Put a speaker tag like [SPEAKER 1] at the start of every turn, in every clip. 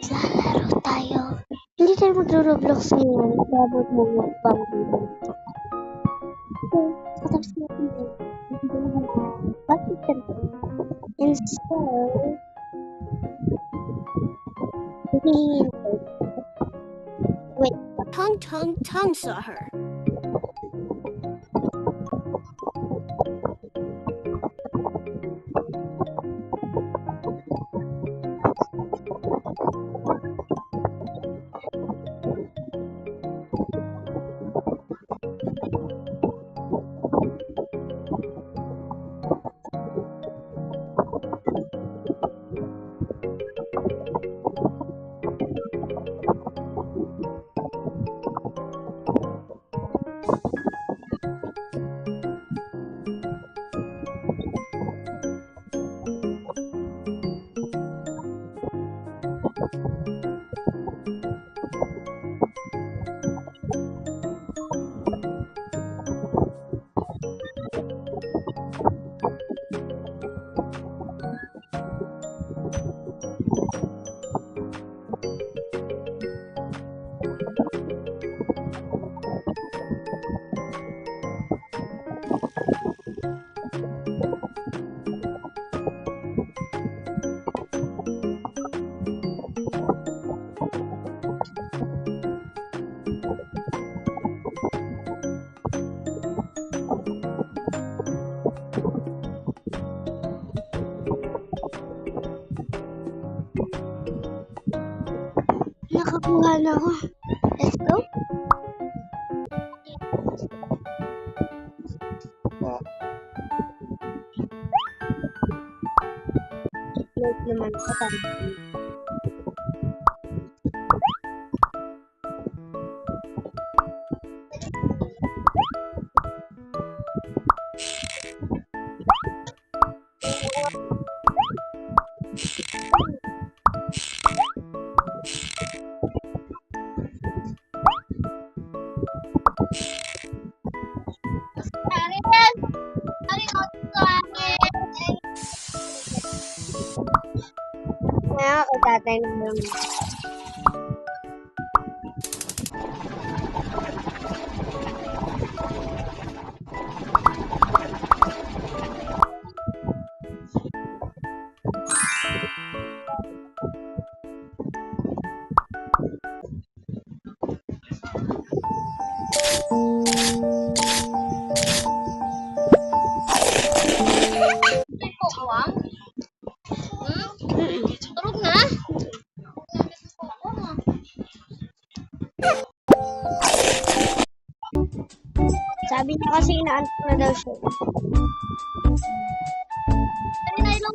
[SPEAKER 1] Lalaro tayo. Hindi tayo magro-Roblox ngayon. Babot mo bago dito. Okay, patapos natin yun. Hindi ko naman bakit ganito? And so, wait.
[SPEAKER 2] Tongue saw her.
[SPEAKER 1] Nakakuha na ako. Let's go. Load naman ko tayo. Kaya ako tatay naman.
[SPEAKER 2] Turog na.
[SPEAKER 1] Sabi niya kasi inaantok na daw siya.
[SPEAKER 2] Dali na ilaw.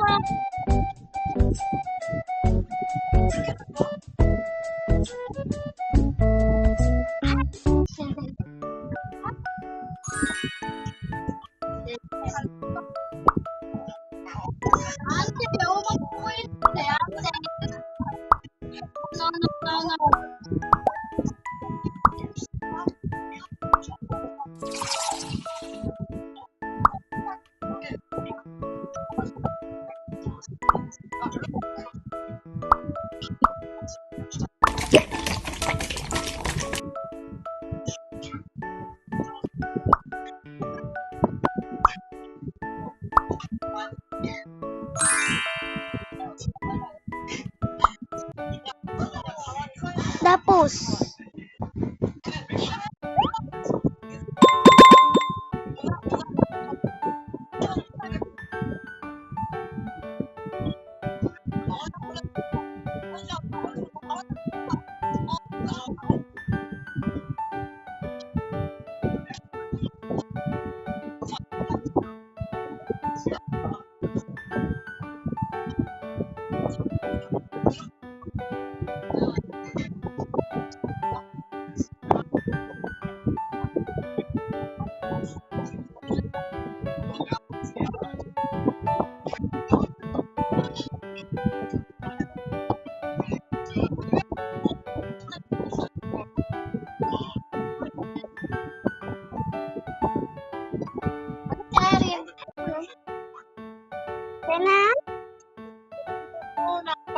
[SPEAKER 1] Tapos,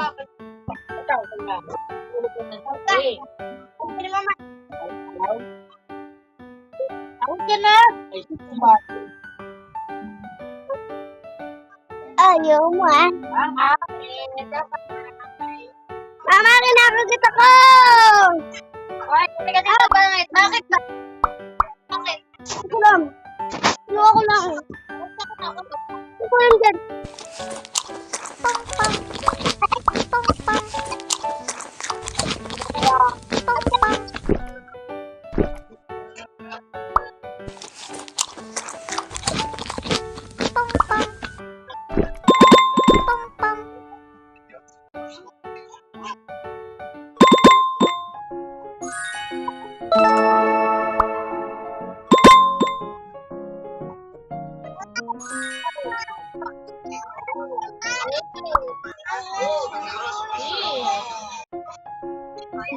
[SPEAKER 3] Ikaw, kaya. Tulog ka ng gabi.
[SPEAKER 1] Okay, mama.
[SPEAKER 3] Tawag ka na. Ay, sumati.
[SPEAKER 1] Ayaw mo ah. Mama, kinakagat ako!
[SPEAKER 2] Ay, teka, teka, bakit? Bakit ba? Bakit?
[SPEAKER 1] Ako lang. Ano ako lang? Ako lang dyan.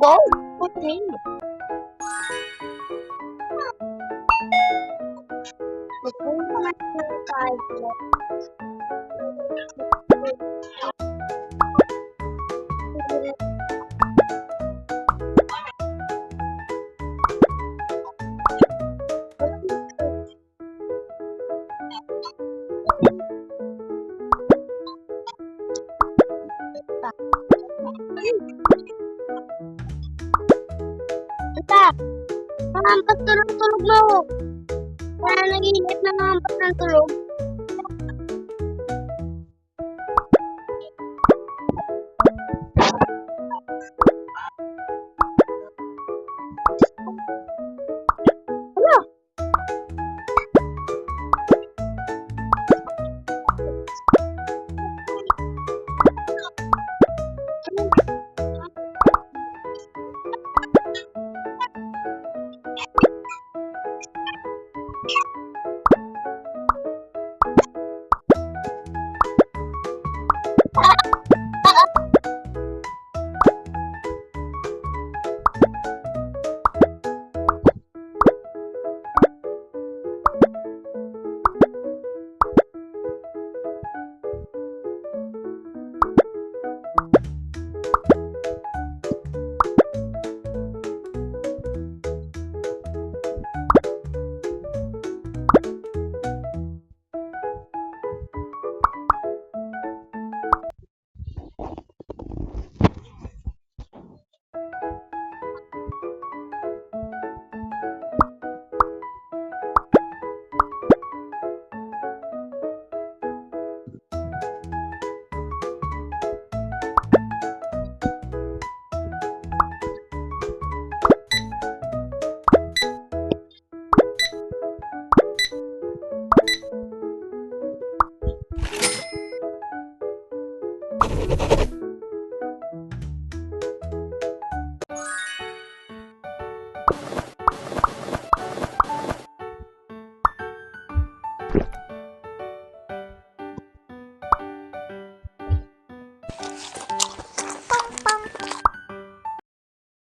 [SPEAKER 1] Go? What me? Ata, mamampat tulog-tulog mo. Kaya nag-iinit na mamampat ng tulog.